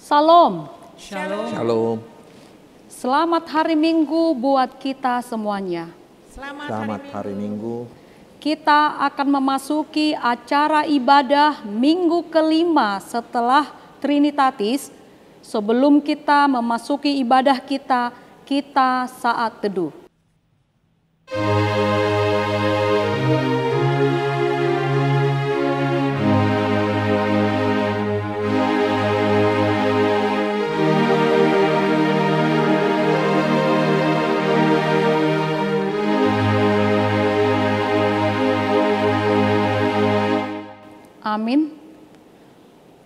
Salam. Shalom. Shalom. Selamat hari Minggu buat kita semuanya. Selamat hari Minggu. Kita akan memasuki acara ibadah minggu kelima setelah Trinitatis. Sebelum kita memasuki ibadah kita saat teduh. Amin.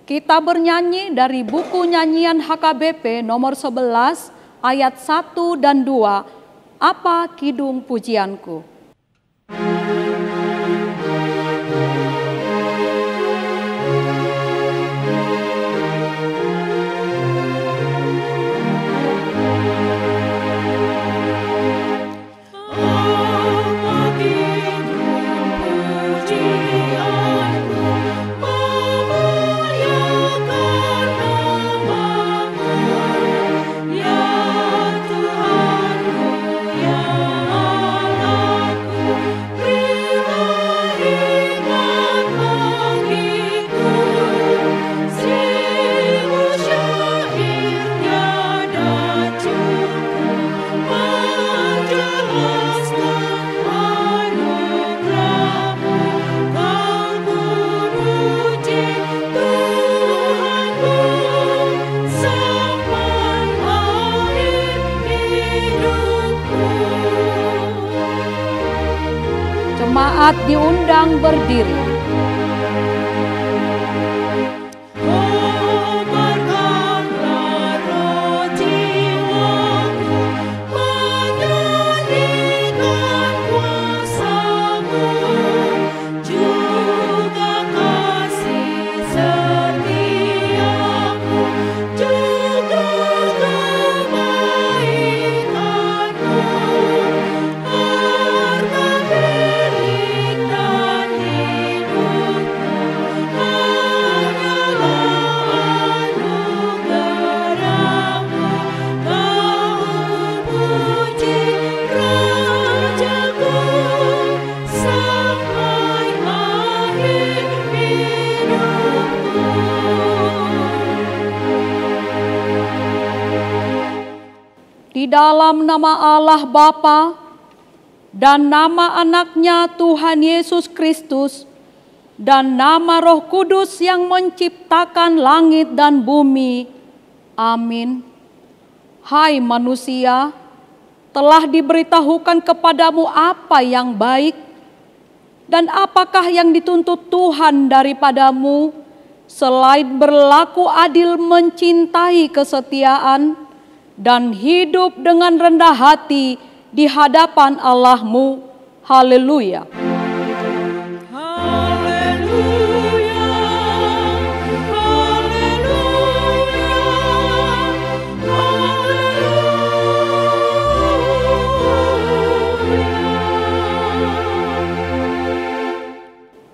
Kita bernyanyi dari buku nyanyian HKBP nomor 11 ayat 1 dan 2. Apa kidung pujianku? Jemaat diundang berdiri. Di dalam nama Allah Bapa dan nama anaknya Tuhan Yesus Kristus dan nama Roh Kudus yang menciptakan langit dan bumi. Amin. Hai manusia, telah diberitahukan kepadamu apa yang baik dan apakah yang dituntut Tuhan daripadamu selain berlaku adil, mencintai kesetiaan, dan hidup dengan rendah hati di hadapan Allahmu. Haleluya. Haleluya. Haleluya. Haleluya.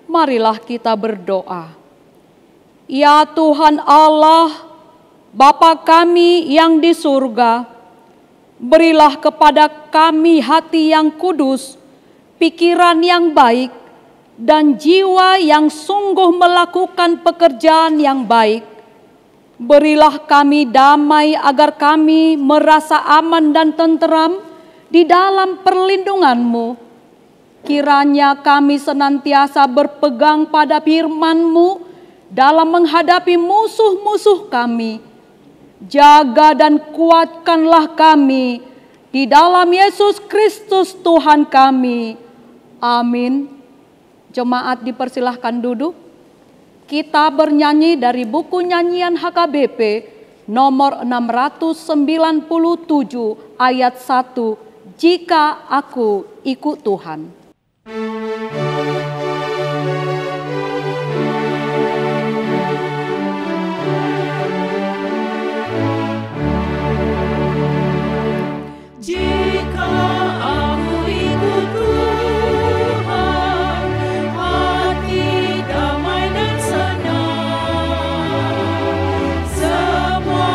Marilah kita berdoa. Ya Tuhan Allah, Bapa kami yang di surga, berilah kepada kami hati yang kudus, pikiran yang baik, dan jiwa yang sungguh melakukan pekerjaan yang baik. Berilah kami damai agar kami merasa aman dan tenteram di dalam perlindungan-Mu. Kiranya kami senantiasa berpegang pada firman-Mu dalam menghadapi musuh-musuh kami. Jaga dan kuatkanlah kami di dalam Yesus Kristus Tuhan kami. Amin. Jemaat dipersilahkan duduk. Kita bernyanyi dari buku nyanyian HKBP nomor 697 ayat 1. Jika aku ikut Tuhan. Semua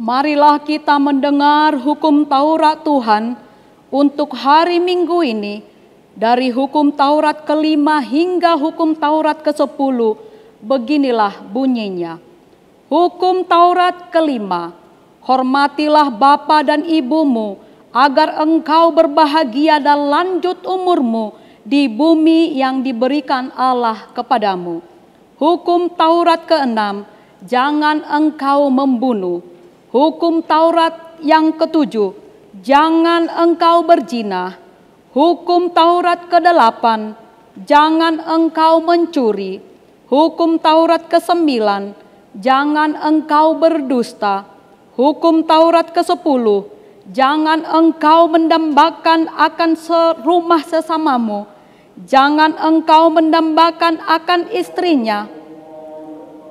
Marilah kita mendengar hukum Taurat Tuhan untuk hari Minggu ini, dari hukum Taurat ke-5 hingga hukum Taurat ke-10. Beginilah bunyinya. Hukum Taurat ke-5, hormatilah bapa dan ibumu, agar engkau berbahagia dan lanjut umurmu di bumi yang diberikan Allah kepadamu. Hukum Taurat ke-6, jangan engkau membunuh. Hukum Taurat yang ke-7, jangan engkau berzina. Hukum Taurat ke-8, jangan engkau mencuri. Hukum Taurat ke-9, jangan engkau berdusta. Hukum Taurat ke-10, jangan engkau mendambakan akan rumah sesamamu. Jangan engkau mendambakan akan istrinya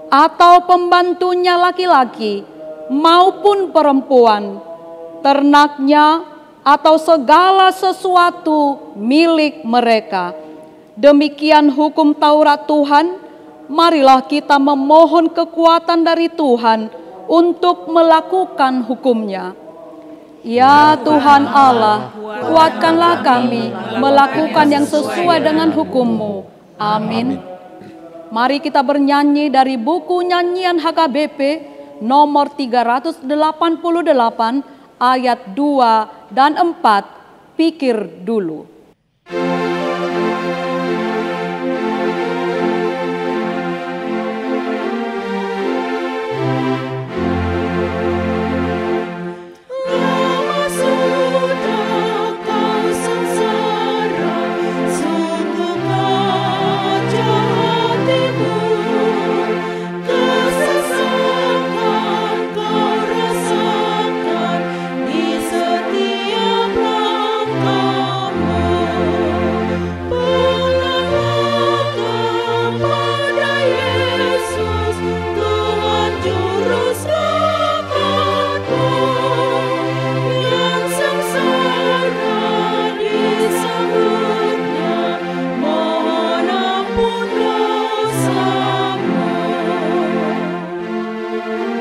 atau pembantunya laki-laki maupun perempuan, ternaknya, atau segala sesuatu milik mereka. Demikian hukum Taurat Tuhan. Marilah kita memohon kekuatan dari Tuhan untuk melakukan hukumnya. Ya Tuhan Allah, kuatkanlah kami melakukan yang sesuai dengan hukum-Mu. Amin. Mari kita bernyanyi dari buku nyanyian HKBP nomor 388 ayat 2 dan 4, pikir dulu.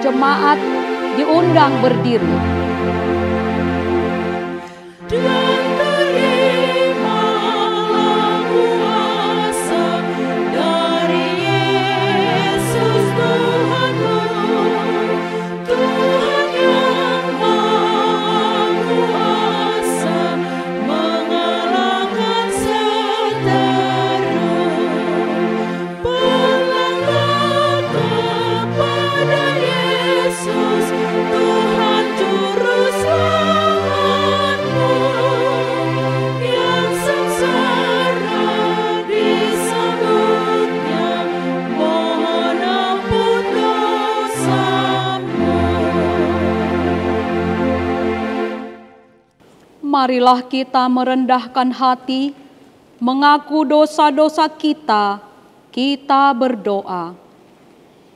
Jemaat diundang berdiri. Marilah kita merendahkan hati, mengaku dosa-dosa kita, kita berdoa.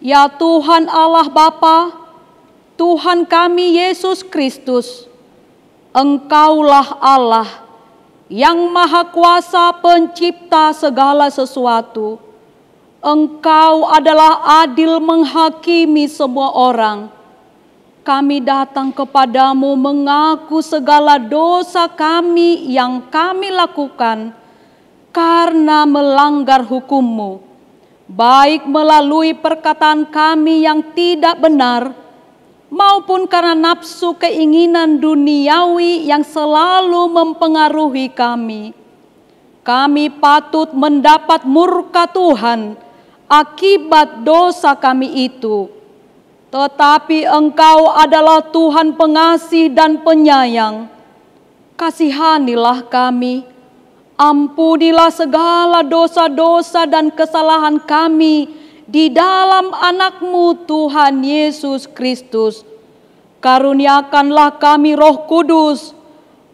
Ya Tuhan Allah Bapa, Tuhan kami Yesus Kristus, Engkaulah Allah yang Maha Kuasa pencipta segala sesuatu. Engkau adalah adil menghakimi semua orang. Kami datang kepadamu mengaku segala dosa kami yang kami lakukan karena melanggar hukum-Mu, baik melalui perkataan kami yang tidak benar, maupun karena nafsu keinginan duniawi yang selalu mempengaruhi kami. Kami patut mendapat murka Tuhan akibat dosa kami itu. Tetapi Engkau adalah Tuhan pengasih dan penyayang. Kasihanilah kami, ampunilah segala dosa-dosa dan kesalahan kami di dalam anak-Mu Tuhan Yesus Kristus. Karuniakanlah kami Roh Kudus,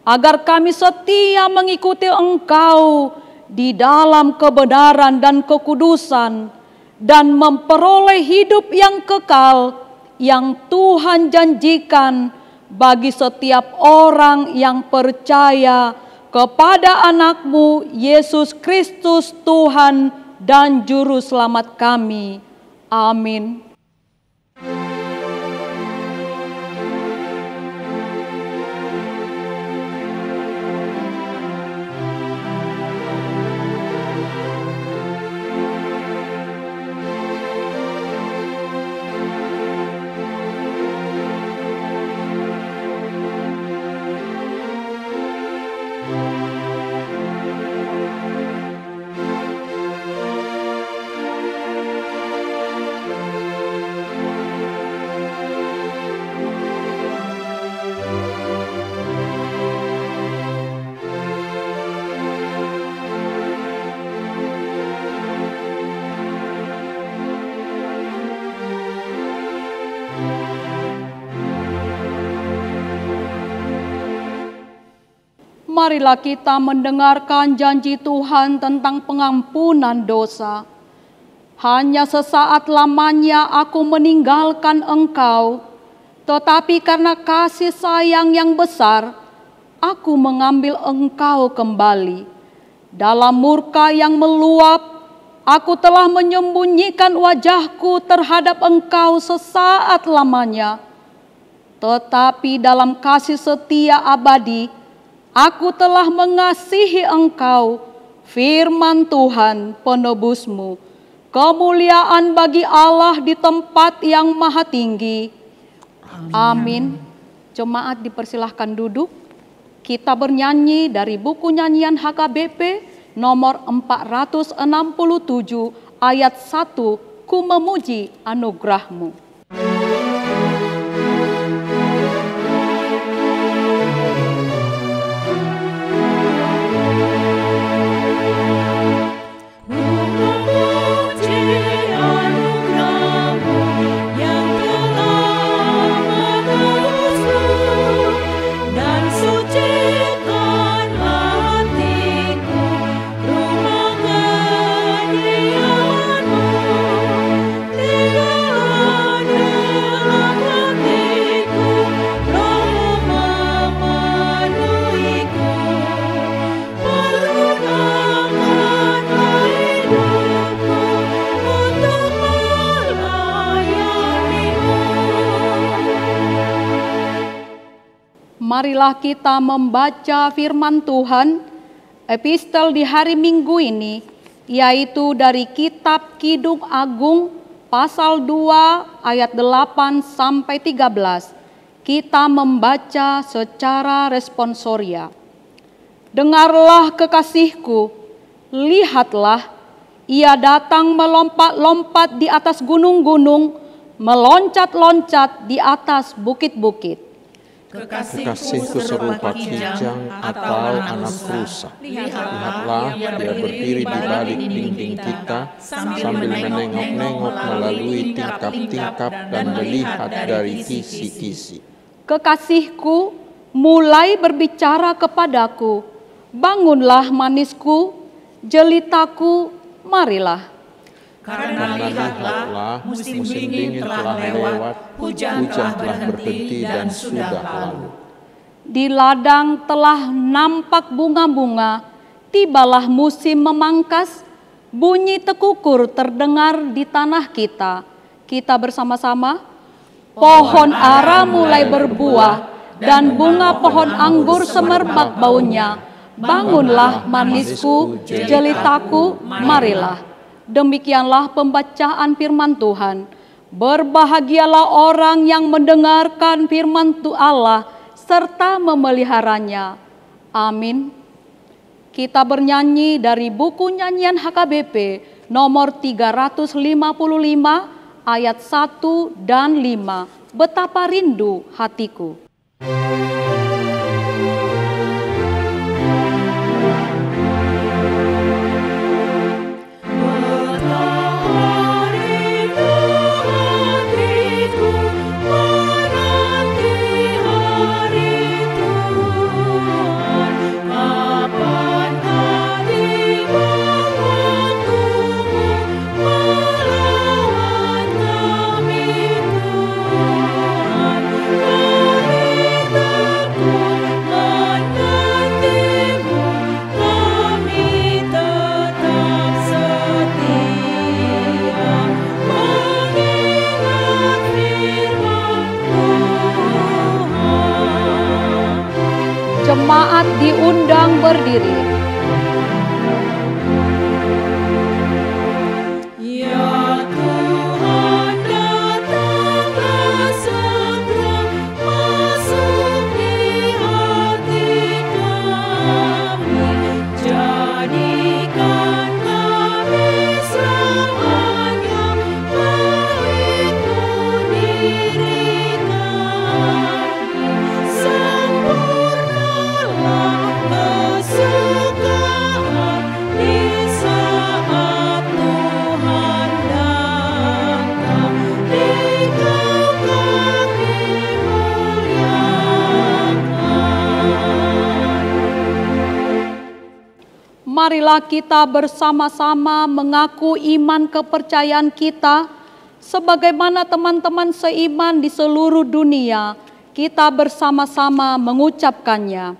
agar kami setia mengikuti Engkau di dalam kebenaran dan kekudusan, dan memperoleh hidup yang kekal yang Tuhan janjikan bagi setiap orang yang percaya kepada anak-Mu Yesus Kristus Tuhan dan Juru Selamat kami. Amin. Marilah kita mendengarkan janji Tuhan tentang pengampunan dosa. Hanya sesaat lamanya aku meninggalkan engkau, tetapi karena kasih sayang yang besar, aku mengambil engkau kembali. Dalam murka yang meluap, aku telah menyembunyikan wajahku terhadap engkau sesaat lamanya. Tetapi dalam kasih setia abadi, aku telah mengasihi engkau, firman Tuhan penebusmu. Kemuliaan bagi Allah di tempat yang maha tinggi. Amin. Jemaat dipersilahkan duduk. Kita bernyanyi dari buku nyanyian HKBP nomor 467 ayat 1, Ku memuji anugerahmu. Marilah kita membaca firman Tuhan, epistel di hari Minggu ini, yaitu dari kitab Kidung Agung pasal 2 ayat 8 sampai 13. Kita membaca secara responsoria. Dengarlah kekasihku, lihatlah, ia datang melompat-lompat di atas gunung-gunung, meloncat-loncat di atas bukit-bukit. Kekasihku serupa kijang atau anak rusa. Lihatlah, dia berdiri di balik dinding kita sambil menengok-nengok melalui tingkap-tingkap dan melihat dari kisi-kisi. Kekasihku mulai berbicara kepadaku, bangunlah manisku, jelitaku, marilah. Karena lihatlah, musim dingin telah lewat, hujan telah berhenti dan sudah lalu. Di ladang telah nampak bunga-bunga, tibalah musim memangkas, bunyi tekukur terdengar di tanah kita. Kita bersama-sama, pohon ara mulai berbuah, dan bunga pohon anggur semerbak baunya. Bangunlah manisku, jelitaku, marilah. Demikianlah pembacaan firman Tuhan. Berbahagialah orang yang mendengarkan firman Allah serta memeliharanya. Amin. Kita bernyanyi dari buku nyanyian HKBP nomor 355 ayat 1 dan 5. Betapa rindu hatiku. Jemaat diundang berdiri. Ya Tuhan, datanglah segera, masuk di hati kami, jadikan kami selamanya milikmu diri kami. Sempurnalah kesukaan marilah kita bersama-sama mengaku iman kepercayaan kita, sebagaimana teman-teman seiman di seluruh dunia, kita bersama-sama mengucapkannya.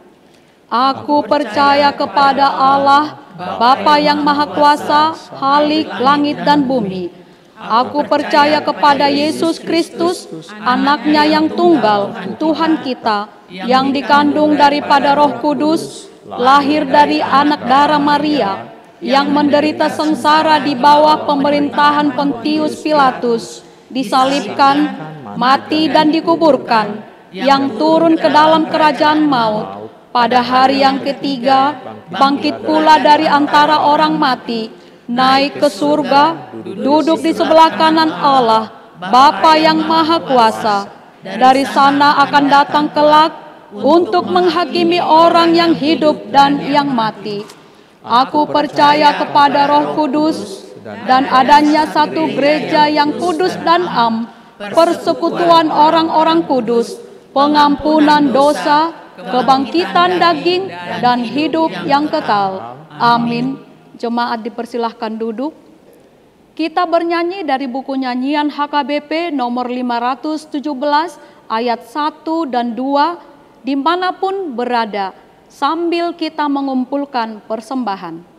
Aku percaya kepada Allah, Bapa yang Maha Kuasa, Khalik langit dan bumi. Aku percaya kepada Yesus Kristus, Anaknya yang tunggal, Tuhan kita, yang dikandung daripada Roh Kudus, lahir dari anak darah Maria, yang menderita sengsara di bawah pemerintahan Pontius Pilatus, disalibkan, mati dan dikuburkan, yang turun ke dalam kerajaan maut, pada hari yang ketiga, bangkit pula dari antara orang mati, naik ke surga, duduk di sebelah kanan Allah, Bapa yang Maha Kuasa. Dari sana akan datang kelak untuk menghakimi orang yang hidup dan yang mati. Aku percaya kepada Roh Kudus dan adanya satu gereja yang kudus dan am, persekutuan orang-orang kudus, pengampunan dosa, kebangkitan daging, dan hidup yang kekal. Amin. Jemaat dipersilahkan duduk. Kita bernyanyi dari buku nyanyian HKBP nomor 517 ayat 1 dan 2, dimanapun berada, sambil kita mengumpulkan persembahan.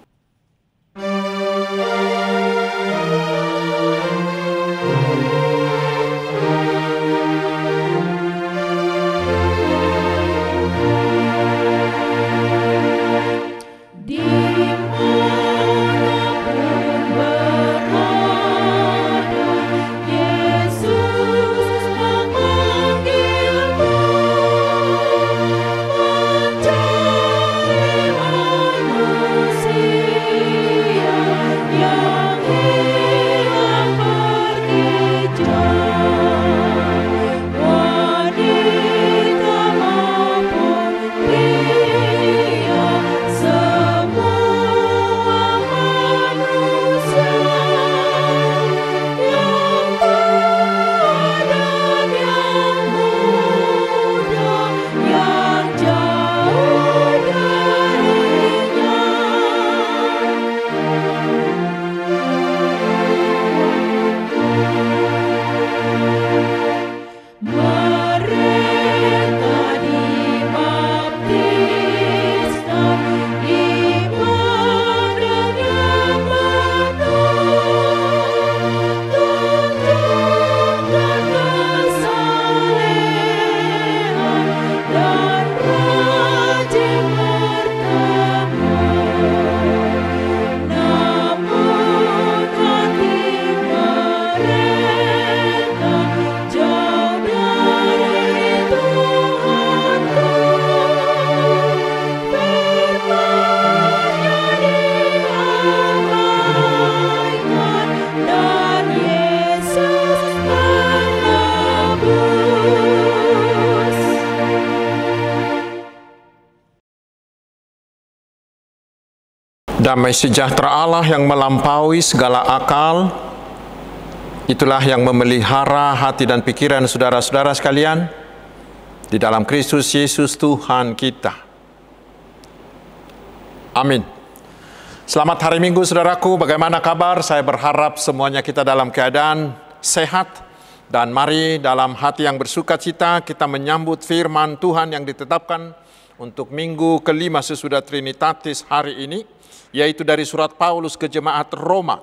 Damai sejahtera Allah yang melampaui segala akal, itulah yang memelihara hati dan pikiran saudara-saudara sekalian di dalam Kristus Yesus Tuhan kita. Amin. Selamat hari Minggu saudaraku, bagaimana kabar? Saya berharap semuanya kita dalam keadaan sehat, dan mari dalam hati yang bersukacita kita menyambut firman Tuhan yang ditetapkan untuk minggu kelima sesudah Trinitatis hari ini, yaitu dari surat Paulus ke jemaat Roma.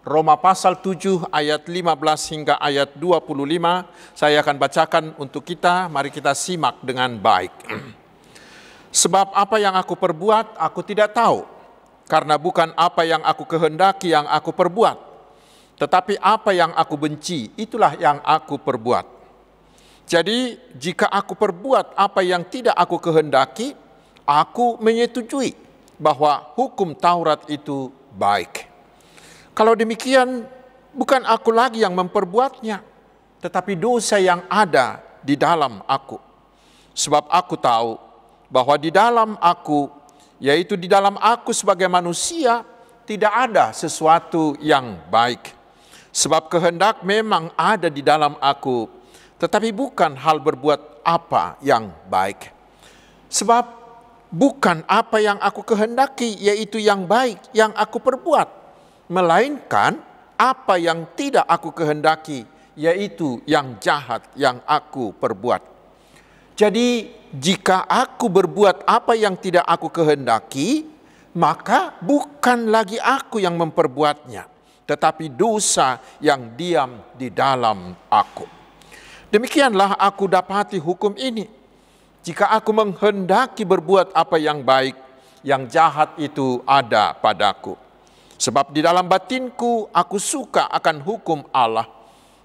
Roma pasal 7 ayat 15 hingga ayat 25. Saya akan bacakan untuk kita, mari kita simak dengan baik. Sebab apa yang aku perbuat, aku tidak tahu. Karena bukan apa yang aku kehendaki yang aku perbuat. Tetapi apa yang aku benci, itulah yang aku perbuat. Jadi jika aku perbuat apa yang tidak aku kehendaki, aku menyetujui bahwa hukum Taurat itu baik. Kalau demikian, bukan aku lagi yang memperbuatnya, tetapi dosa yang ada di dalam aku. Sebab aku tahu bahwa di dalam aku, yaitu di dalam aku sebagai manusia, tidak ada sesuatu yang baik. Sebab kehendak memang ada di dalam aku, tetapi bukan hal berbuat apa yang baik. Sebab bukan apa yang aku kehendaki, yaitu yang baik yang aku perbuat, melainkan apa yang tidak aku kehendaki, yaitu yang jahat yang aku perbuat. Jadi jika aku berbuat apa yang tidak aku kehendaki, maka bukan lagi aku yang memperbuatnya, tetapi dosa yang diam di dalam aku. Demikianlah aku dapati hukum ini. Jika aku menghendaki berbuat apa yang baik, yang jahat itu ada padaku. Sebab di dalam batinku aku suka akan hukum Allah,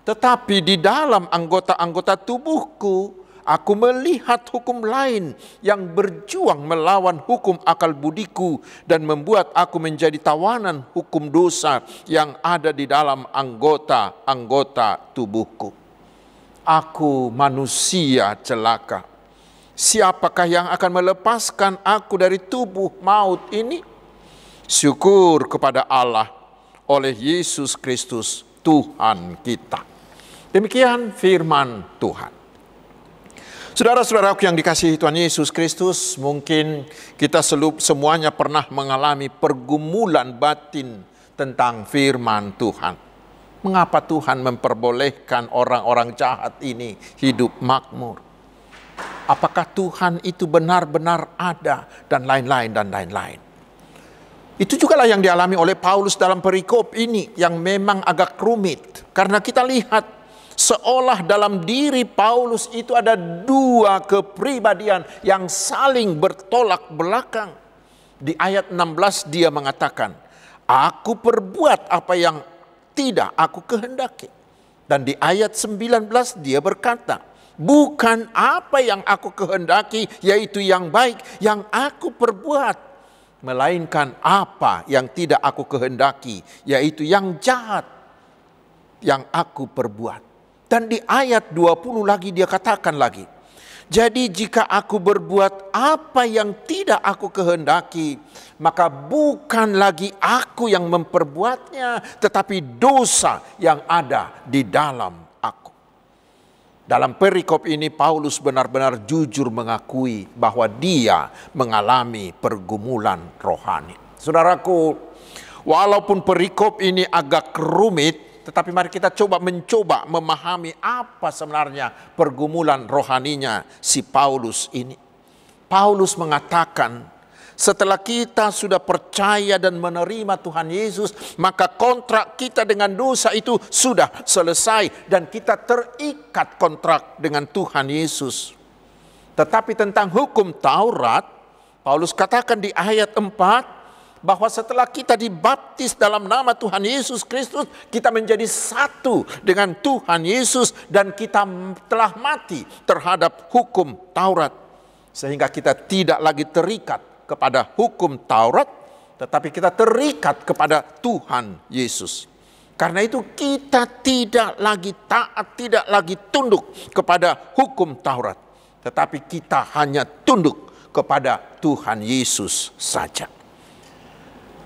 tetapi di dalam anggota-anggota tubuhku aku melihat hukum lain yang berjuang melawan hukum akal budiku dan membuat aku menjadi tawanan hukum dosa yang ada di dalam anggota-anggota tubuhku. Aku manusia celaka. Siapakah yang akan melepaskan aku dari tubuh maut ini? Syukur kepada Allah oleh Yesus Kristus Tuhan kita. Demikian firman Tuhan. Saudara-saudaraku yang dikasihi Tuhan Yesus Kristus, mungkin kita semuanya pernah mengalami pergumulan batin tentang firman Tuhan. Mengapa Tuhan memperbolehkan orang-orang jahat ini hidup makmur? Apakah Tuhan itu benar-benar ada? Dan lain-lain dan lain-lain. Itu juga lah yang dialami oleh Paulus dalam perikop ini yang memang agak rumit. Karena kita lihat seolah dalam diri Paulus itu ada dua kepribadian yang saling bertolak belakang. Di ayat 16 dia mengatakan, aku perbuat apa yang tidak aku kehendaki. Dan di ayat 19 dia berkata, bukan apa yang aku kehendaki, yaitu yang baik yang aku perbuat, melainkan apa yang tidak aku kehendaki, yaitu yang jahat yang aku perbuat. Dan di ayat 20 lagi dia katakan lagi, jadi jika aku berbuat apa yang tidak aku kehendaki, maka bukan lagi aku yang memperbuatnya, tetapi dosa yang ada di dalam aku. Dalam perikop ini Paulus benar-benar jujur mengakui bahwa dia mengalami pergumulan rohani. Saudaraku, walaupun perikop ini agak rumit, tetapi mari kita mencoba memahami apa sebenarnya pergumulan rohaninya si Paulus ini. Paulus mengatakan, setelah kita sudah percaya dan menerima Tuhan Yesus, maka kontrak kita dengan dosa itu sudah selesai dan kita terikat kontrak dengan Tuhan Yesus. Tetapi tentang hukum Taurat, Paulus katakan di ayat 4, bahwa setelah kita dibaptis dalam nama Tuhan Yesus Kristus, kita menjadi satu dengan Tuhan Yesus dan kita telah mati terhadap hukum Taurat. Sehingga kita tidak lagi terikat kepada hukum Taurat, tetapi kita terikat kepada Tuhan Yesus. Karena itu kita tidak lagi taat, tidak lagi tunduk kepada hukum Taurat, tetapi kita hanya tunduk kepada Tuhan Yesus saja.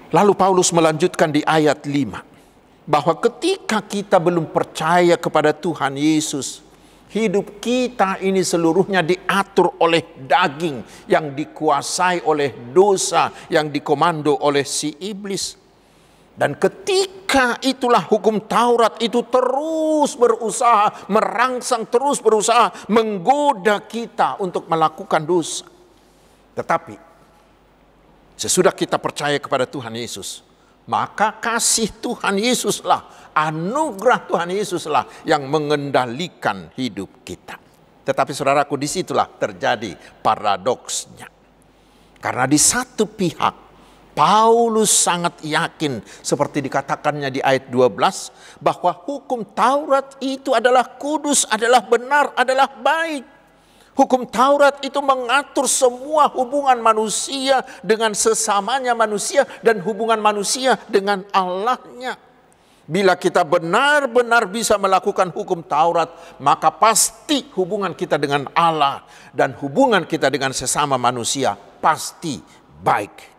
Lalu Paulus melanjutkan di ayat 5, bahwa ketika kita belum percaya kepada Tuhan Yesus, hidup kita ini seluruhnya diatur oleh daging yang dikuasai oleh dosa yang dikomando oleh si iblis. Dan ketika itulah hukum Taurat itu terus berusaha merangsang, terus berusaha menggoda kita untuk melakukan dosa. Tetapi sesudah kita percaya kepada Tuhan Yesus, maka kasih Tuhan Yesuslah, anugerah Tuhan Yesuslah yang mengendalikan hidup kita. Tetapi saudaraku, disitulah terjadi paradoksnya. Karena di satu pihak, Paulus sangat yakin, seperti dikatakannya di ayat 12, bahwa hukum Taurat itu adalah kudus, adalah benar, adalah baik. Hukum Taurat itu mengatur semua hubungan manusia dengan sesamanya manusia dan hubungan manusia dengan Allahnya. Bila kita benar-benar bisa melakukan hukum Taurat, maka pasti hubungan kita dengan Allah dan hubungan kita dengan sesama manusia pasti baik.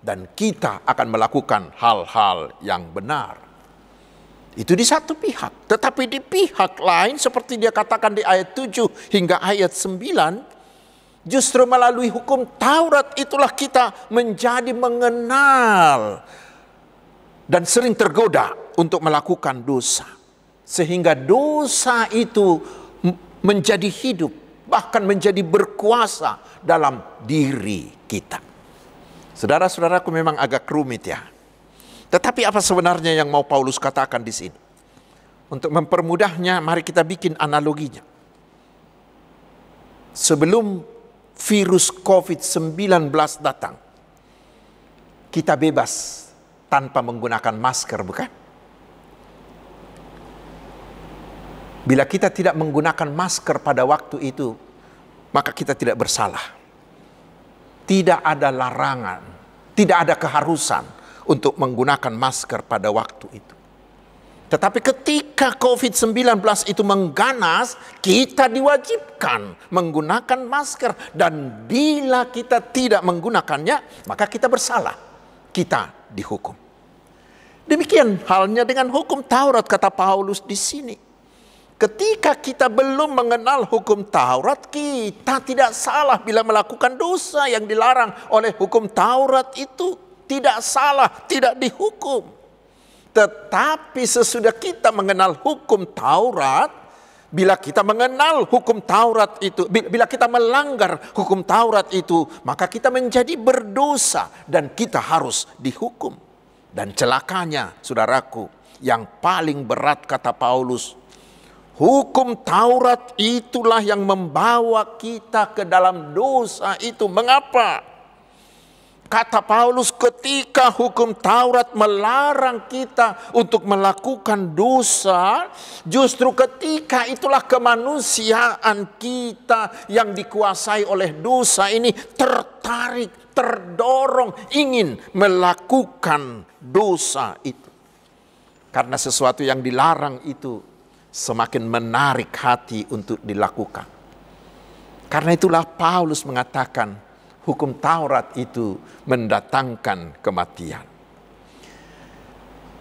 Dan kita akan melakukan hal-hal yang benar. Itu di satu pihak. Tetapi di pihak lain seperti dia katakan di ayat 7 hingga ayat 9, Justru melalui hukum Taurat itulah kita menjadi mengenal dan sering tergoda untuk melakukan dosa. Sehingga dosa itu menjadi hidup, bahkan menjadi berkuasa dalam diri kita. Saudara-saudaraku, memang agak rumit ya. Tetapi apa sebenarnya yang mau Paulus katakan di sini? Untuk mempermudahnya, mari kita bikin analoginya. Sebelum virus COVID-19 datang, kita bebas tanpa menggunakan masker, bukan? Bila kita tidak menggunakan masker pada waktu itu, maka kita tidak bersalah. Tidak ada larangan, tidak ada keharusan untuk menggunakan masker pada waktu itu. Tetapi ketika COVID-19 itu mengganas, kita diwajibkan menggunakan masker. Dan bila kita tidak menggunakannya, maka kita bersalah. Kita dihukum. Demikian halnya dengan hukum Taurat, kata Paulus di sini. Ketika kita belum mengenal hukum Taurat, kita tidak salah bila melakukan dosa yang dilarang oleh hukum Taurat itu. Tidak salah, tidak dihukum. Tetapi sesudah kita mengenal hukum Taurat, bila kita mengenal hukum Taurat itu, bila kita melanggar hukum Taurat itu, maka kita menjadi berdosa dan kita harus dihukum. Dan celakanya, saudaraku, yang paling berat kata Paulus, hukum Taurat itulah yang membawa kita ke dalam dosa itu. Mengapa? Kata Paulus, ketika hukum Taurat melarang kita untuk melakukan dosa, justru ketika itulah kemanusiaan kita yang dikuasai oleh dosa ini tertarik, terdorong, ingin melakukan dosa itu. Karena sesuatu yang dilarang itu semakin menarik hati untuk dilakukan. Karena itulah Paulus mengatakan, hukum Taurat itu mendatangkan kematian.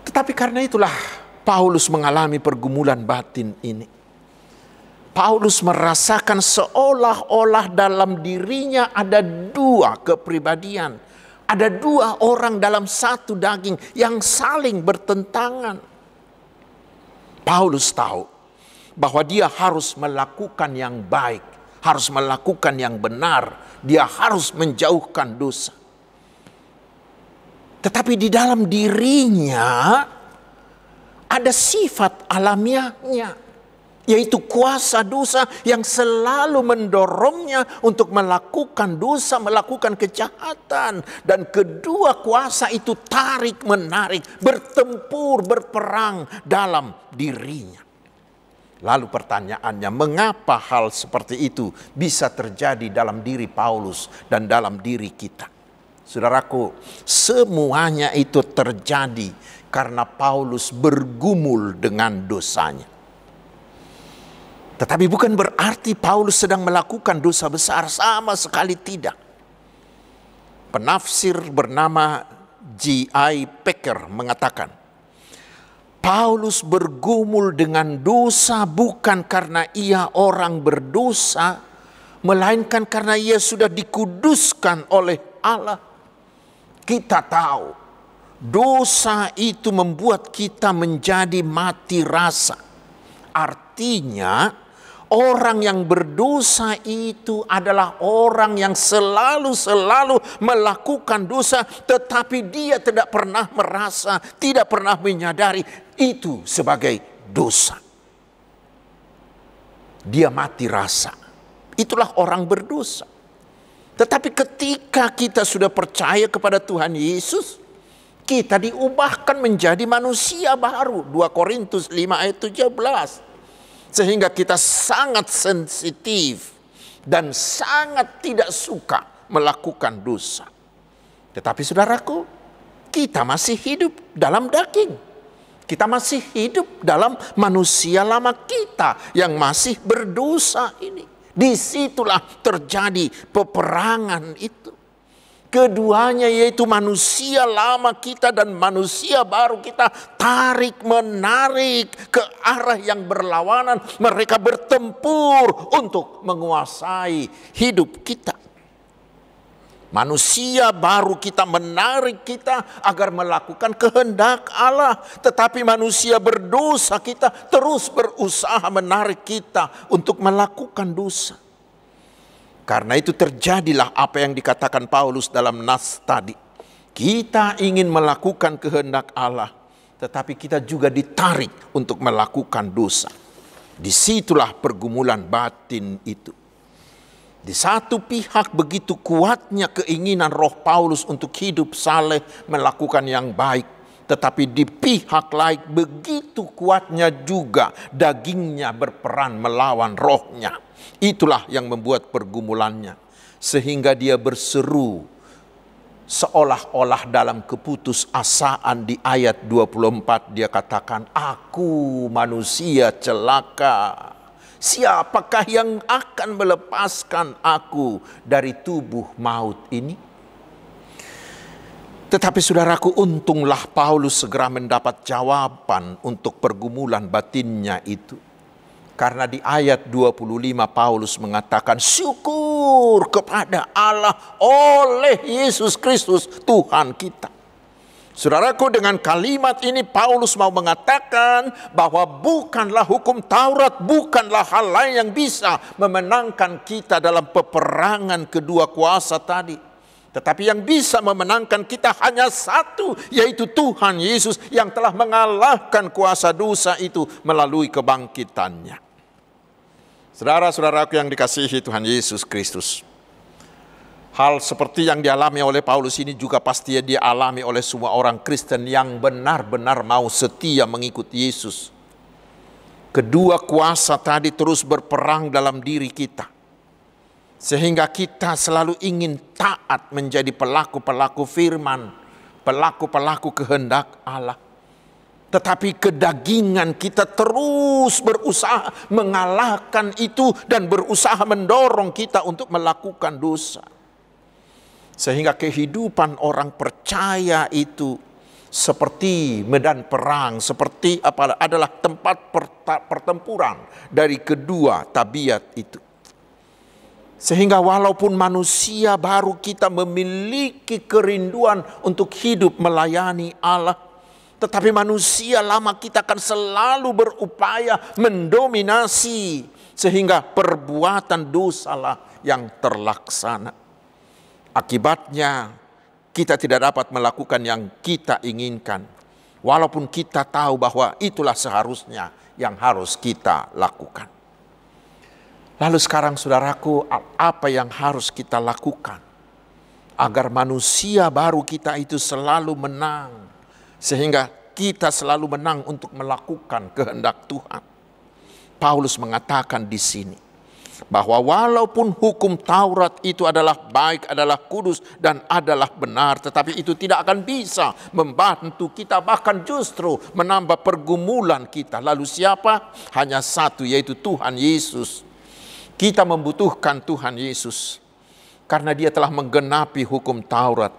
Tetapi karena itulah Paulus mengalami pergumulan batin ini. Paulus merasakan seolah-olah dalam dirinya ada dua kepribadian. Ada dua orang dalam satu daging yang saling bertentangan. Paulus tahu bahwa dia harus melakukan yang baik, harus melakukan yang benar. Dia harus menjauhkan dosa. Tetapi di dalam dirinya ada sifat alamiahnya, yaitu kuasa dosa yang selalu mendorongnya untuk melakukan dosa, melakukan kejahatan. Dan kedua kuasa itu tarik-menarik, bertempur, berperang dalam dirinya. Lalu pertanyaannya, mengapa hal seperti itu bisa terjadi dalam diri Paulus dan dalam diri kita? Saudaraku, semuanya itu terjadi karena Paulus bergumul dengan dosanya. Tetapi bukan berarti Paulus sedang melakukan dosa besar, sama sekali tidak. Penafsir bernama J.I. Packer mengatakan, Paulus bergumul dengan dosa bukan karena ia orang berdosa, melainkan karena ia sudah dikuduskan oleh Allah. Kita tahu, dosa itu membuat kita menjadi mati rasa. Artinya, orang yang berdosa itu adalah orang yang selalu melakukan dosa, tetapi dia tidak pernah merasa, tidak pernah menyadari itu sebagai dosa. Dia mati rasa. Itulah orang berdosa. Tetapi ketika kita sudah percaya kepada Tuhan Yesus, kita diubahkan menjadi manusia baru. 2 Korintus 5 ayat 17. Sehingga kita sangat sensitif dan sangat tidak suka melakukan dosa. Tetapi saudaraku, kita masih hidup dalam daging. Kita masih hidup dalam manusia lama kita yang masih berdosa ini. Disitulah terjadi peperangan itu. Keduanya yaitu manusia lama kita dan manusia baru kita tarik-menarik ke arah yang berlawanan. Mereka bertempur untuk menguasai hidup kita. Manusia baru kita menarik kita agar melakukan kehendak Allah. Tetapi manusia berdosa kita terus berusaha menarik kita untuk melakukan dosa. Karena itu terjadilah apa yang dikatakan Paulus dalam nas tadi. Kita ingin melakukan kehendak Allah, tetapi kita juga ditarik untuk melakukan dosa. Disitulah pergumulan batin itu. Di satu pihak begitu kuatnya keinginan roh Paulus untuk hidup saleh, melakukan yang baik. Tetapi di pihak lain begitu kuatnya juga dagingnya berperan melawan rohnya. Itulah yang membuat pergumulannya. Sehingga dia berseru seolah-olah dalam keputusasaan di ayat 24 dia katakan, "Aku manusia celaka. Siapakah yang akan melepaskan aku dari tubuh maut ini?" Tetapi saudaraku, untunglah Paulus segera mendapat jawaban untuk pergumulan batinnya itu. Karena di ayat 25 Paulus mengatakan, "Syukur kepada Allah oleh Yesus Kristus Tuhan kita." Saudaraku, dengan kalimat ini Paulus mau mengatakan bahwa bukanlah hukum Taurat, bukanlah hal lain yang bisa memenangkan kita dalam peperangan kedua kuasa tadi. Tetapi yang bisa memenangkan kita hanya satu, yaitu Tuhan Yesus yang telah mengalahkan kuasa dosa itu melalui kebangkitannya. Saudara-saudaraku yang dikasihi Tuhan Yesus Kristus, hal seperti yang dialami oleh Paulus ini juga pasti dialami oleh semua orang Kristen yang benar-benar mau setia mengikuti Yesus. Kedua kuasa tadi terus berperang dalam diri kita, sehingga kita selalu ingin taat menjadi pelaku-pelaku firman, pelaku-pelaku kehendak Allah. Tetapi kedagingan kita terus berusaha mengalahkan itu dan berusaha mendorong kita untuk melakukan dosa. Sehingga kehidupan orang percaya itu seperti medan perang, seperti adalah tempat pertempuran dari kedua tabiat itu. Sehingga walaupun manusia baru kita memiliki kerinduan untuk hidup melayani Allah, tetapi manusia lama kita akan selalu berupaya mendominasi sehingga perbuatan dosalah yang terlaksana. Akibatnya kita tidak dapat melakukan yang kita inginkan, walaupun kita tahu bahwa itulah seharusnya yang harus kita lakukan. Lalu sekarang saudaraku, apa yang harus kita lakukan agar manusia baru kita itu selalu menang, sehingga kita selalu menang untuk melakukan kehendak Tuhan? Paulus mengatakan di sini bahwa walaupun hukum Taurat itu adalah baik, adalah kudus dan adalah benar, tetapi itu tidak akan bisa membantu kita, bahkan justru menambah pergumulan kita. Lalu siapa? Hanya satu, yaitu Tuhan Yesus. Kita membutuhkan Tuhan Yesus karena Dia telah menggenapi hukum Taurat.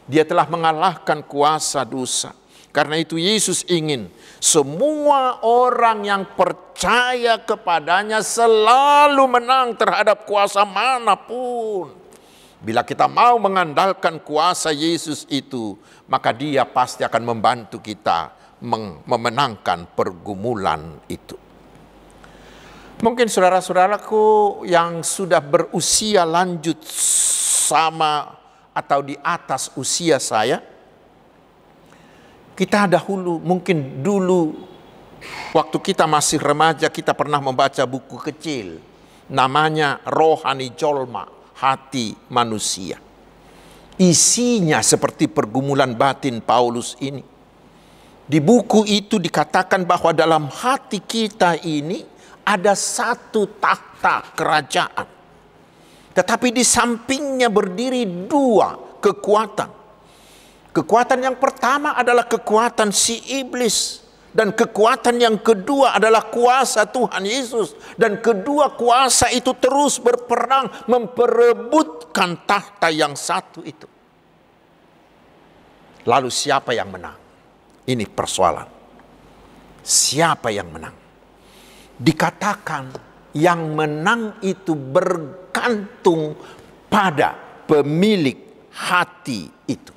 Dia telah mengalahkan kuasa dosa. Karena itu Yesus ingin semua orang yang percaya kepadanya selalu menang terhadap kuasa manapun. Bila kita mau mengandalkan kuasa Yesus itu, maka Dia pasti akan membantu kita memenangkan pergumulan itu. Mungkin saudara-saudaraku yang sudah berusia lanjut sama atau di atas usia saya, kita mungkin dulu waktu kita masih remaja, kita pernah membaca buku kecil namanya Rohani Jolma, Hati Manusia. Isinya seperti pergumulan batin Paulus ini. Di buku itu dikatakan bahwa dalam hati kita ini ada satu takhta kerajaan, tetapi di sampingnya berdiri dua kekuatan. Kekuatan yang pertama adalah kekuatan si iblis, dan kekuatan yang kedua adalah kuasa Tuhan Yesus. Dan kedua kuasa itu terus berperang memperebutkan tahta yang satu itu. Lalu siapa yang menang? Ini persoalan. Siapa yang menang? Dikatakan yang menang itu bergantung pada pemilik hati itu.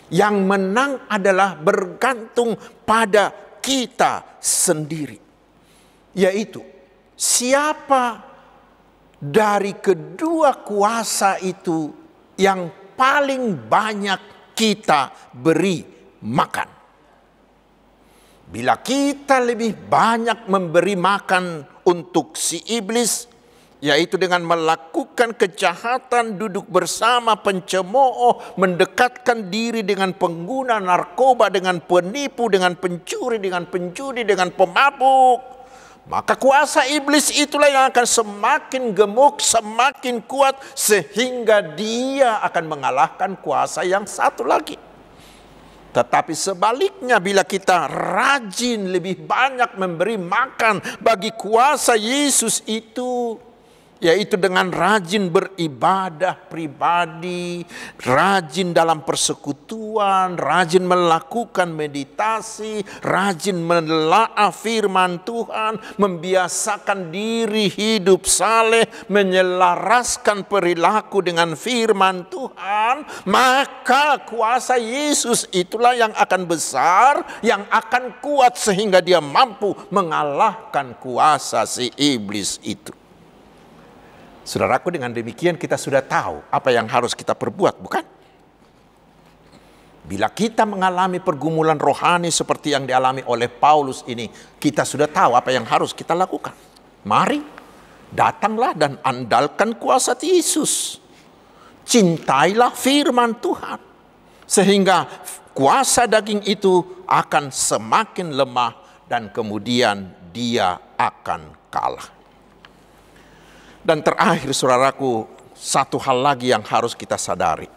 Yang menang adalah bergantung pada kita sendiri. Yaitu siapa dari kedua kuasa itu yang paling banyak kita beri makan. Bila kita lebih banyak memberi makan untuk si iblis, yaitu dengan melakukan kejahatan, duduk bersama pencemooh, mendekatkan diri dengan pengguna narkoba, dengan penipu, dengan pencuri, dengan penjudi, dengan pemabuk, maka kuasa iblis itulah yang akan semakin gemuk, semakin kuat, sehingga dia akan mengalahkan kuasa yang satu lagi. Tetapi sebaliknya, bila kita rajin lebih banyak memberi makan bagi kuasa Yesus itu, yaitu dengan rajin beribadah pribadi, rajin dalam persekutuan, rajin melakukan meditasi, rajin menelaah firman Tuhan, membiasakan diri hidup saleh, menyelaraskan perilaku dengan firman Tuhan, maka kuasa Yesus itulah yang akan besar, yang akan kuat sehingga dia mampu mengalahkan kuasa si iblis itu. Saudaraku, dengan demikian kita sudah tahu apa yang harus kita perbuat, bukan? Bila kita mengalami pergumulan rohani seperti yang dialami oleh Paulus ini, kita sudah tahu apa yang harus kita lakukan. Mari, datanglah dan andalkan kuasa Yesus. Cintailah firman Tuhan, sehingga kuasa daging itu akan semakin lemah dan kemudian dia akan kalah. Dan terakhir, saudaraku, satu hal lagi yang harus kita sadari.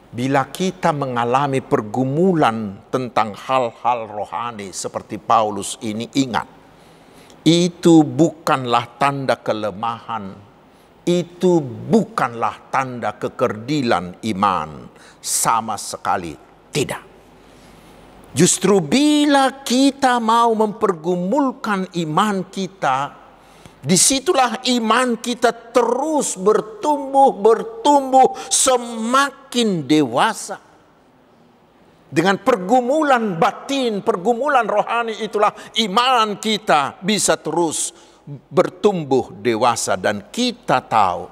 Bila kita mengalami pergumulan tentang hal-hal rohani seperti Paulus ini, ingat, itu bukanlah tanda kelemahan, itu bukanlah tanda kekerdilan iman, sama sekali tidak. Justru bila kita mau mempergumulkan iman kita, disitulah iman kita terus bertumbuh, semakin dewasa. Dengan pergumulan batin, pergumulan rohani itulah iman kita bisa terus bertumbuh dewasa. Dan kita tahu,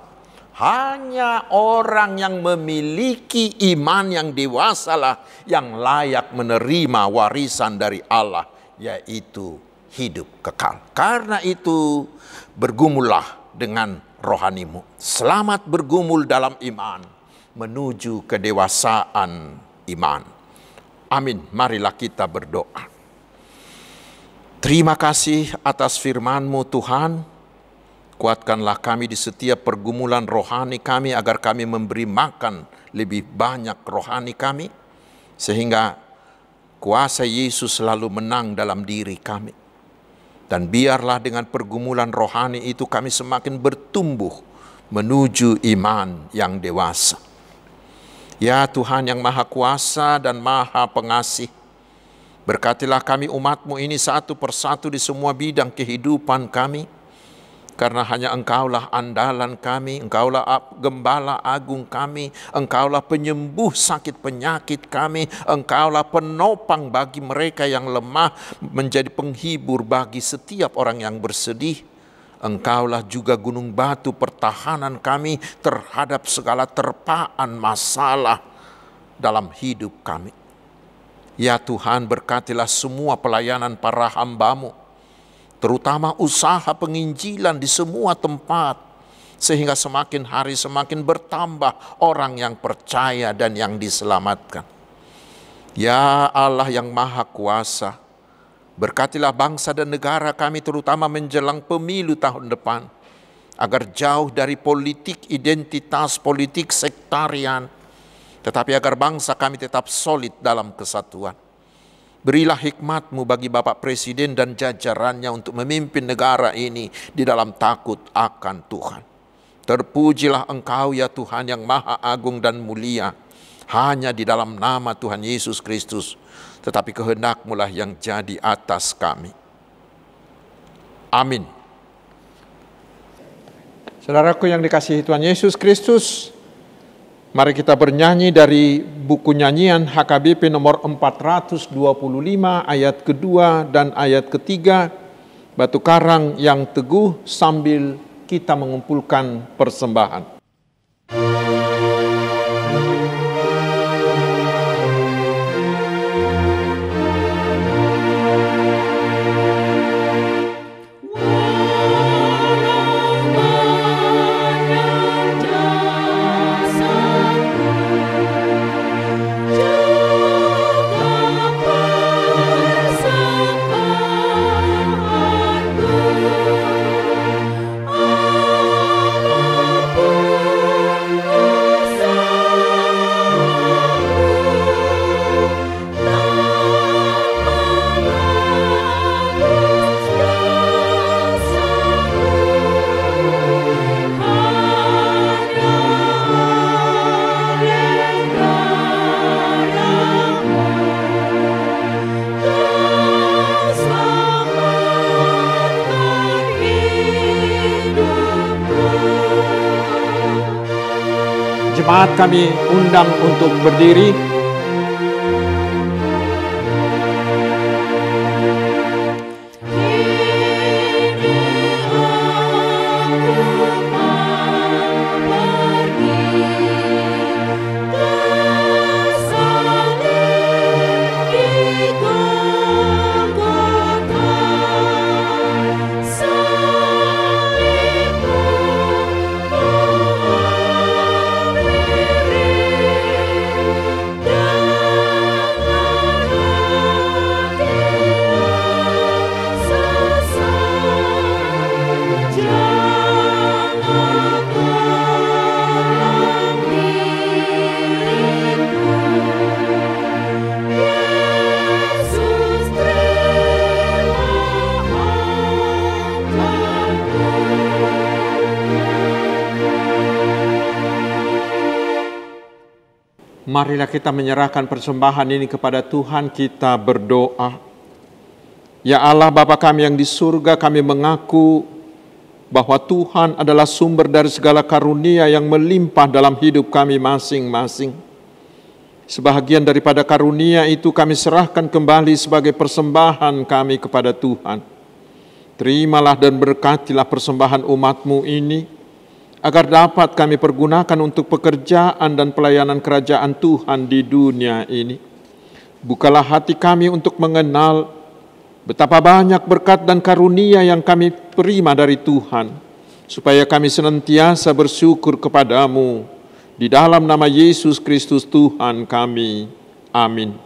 hanya orang yang memiliki iman yang dewasalah yang layak menerima warisan dari Allah, yaitu hidup kekal. Karena itu, bergumullah dengan rohanimu. Selamat bergumul dalam iman menuju kedewasaan iman. Amin. Marilah kita berdoa. Terima kasih atas firman-Mu Tuhan. Kuatkanlah kami di setiap pergumulan rohani kami agar kami memberi makan lebih banyak rohani kami, sehingga kuasa Yesus selalu menang dalam diri kami. Dan biarlah dengan pergumulan rohani itu kami semakin bertumbuh menuju iman yang dewasa. Ya Tuhan yang Maha Kuasa dan Maha Pengasih, berkatilah kami umat-Mu ini satu persatu di semua bidang kehidupan kami. Karena hanya Engkaulah andalan kami, Engkaulah gembala agung kami, Engkaulah penyembuh sakit penyakit kami, Engkaulah penopang bagi mereka yang lemah, menjadi penghibur bagi setiap orang yang bersedih. Engkaulah juga gunung batu pertahanan kami terhadap segala terpaan masalah dalam hidup kami. Ya Tuhan, berkatilah semua pelayanan para hamba-Mu, terutama usaha penginjilan di semua tempat, sehingga semakin hari semakin bertambah orang yang percaya dan yang diselamatkan. Ya Allah yang Maha Kuasa, berkatilah bangsa dan negara kami terutama menjelang pemilu tahun depan, agar jauh dari politik identitas, politik sektarian, tetapi agar bangsa kami tetap solid dalam kesatuan. Berilah hikmat-Mu bagi Bapak Presiden dan jajarannya untuk memimpin negara ini di dalam takut akan Tuhan. Terpujilah Engkau ya Tuhan yang Maha Agung dan mulia, hanya di dalam nama Tuhan Yesus Kristus, tetapi kehendak-Mu lah yang jadi atas kami. Amin. Saudaraku yang dikasihi Tuhan Yesus Kristus, Mari kita bernyanyi dari buku nyanyian HKBP nomor 425 ayat kedua dan ayat ketiga, Batu Karang yang Teguh, sambil kita mengumpulkan persembahan. Jemaat kami undang untuk berdiri. Marilah kita menyerahkan persembahan ini kepada Tuhan, kita berdoa. Ya Allah Bapa kami yang di surga, kami mengaku bahwa Tuhan adalah sumber dari segala karunia yang melimpah dalam hidup kami masing-masing. Sebahagian daripada karunia itu kami serahkan kembali sebagai persembahan kami kepada Tuhan. Terimalah dan berkatilah persembahan umat-Mu ini, agar dapat kami pergunakan untuk pekerjaan dan pelayanan kerajaan Tuhan di dunia ini. Bukalah hati kami untuk mengenal betapa banyak berkat dan karunia yang kami terima dari Tuhan, supaya kami senantiasa bersyukur kepadamu. Di dalam nama Yesus Kristus Tuhan kami. Amin.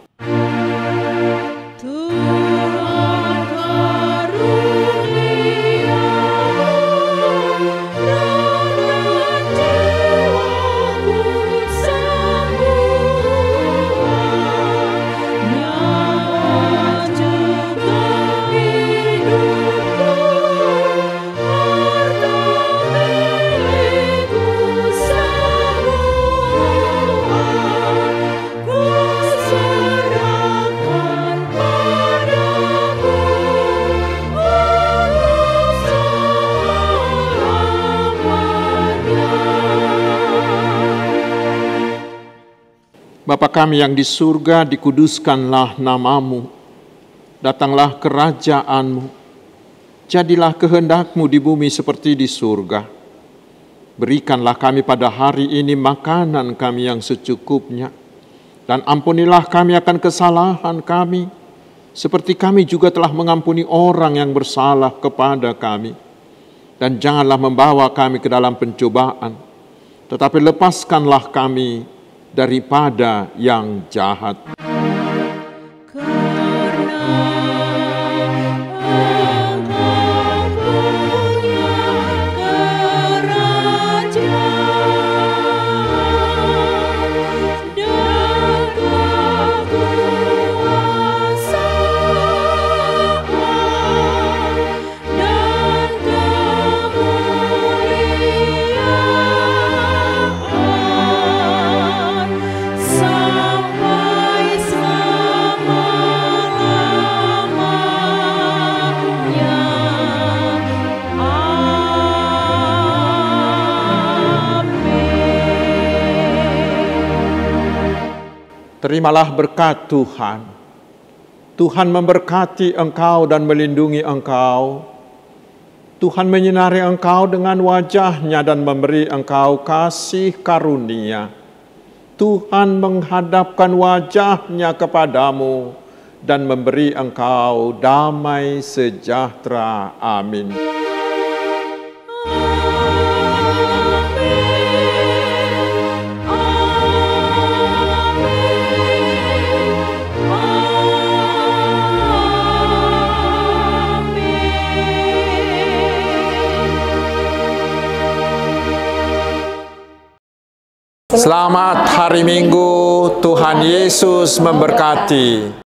Bapa kami yang di surga, dikuduskanlah nama-Mu. Datanglah kerajaan-Mu. Jadilah kehendak-Mu di bumi seperti di surga. Berikanlah kami pada hari ini makanan kami yang secukupnya. Dan ampunilah kami akan kesalahan kami, seperti kami juga telah mengampuni orang yang bersalah kepada kami. Dan janganlah membawa kami ke dalam pencobaan, tetapi lepaskanlah kami daripada yang jahat. Sampai Terimalah berkat Tuhan. Tuhan memberkati engkau dan melindungi engkau. Tuhan menyinari engkau dengan wajah-Nya dan memberi engkau kasih karunia. Tuhan menghadapkan wajah-Nya kepadamu dan memberi engkau damai sejahtera. Amin. Selamat hari Minggu, Tuhan Yesus memberkati.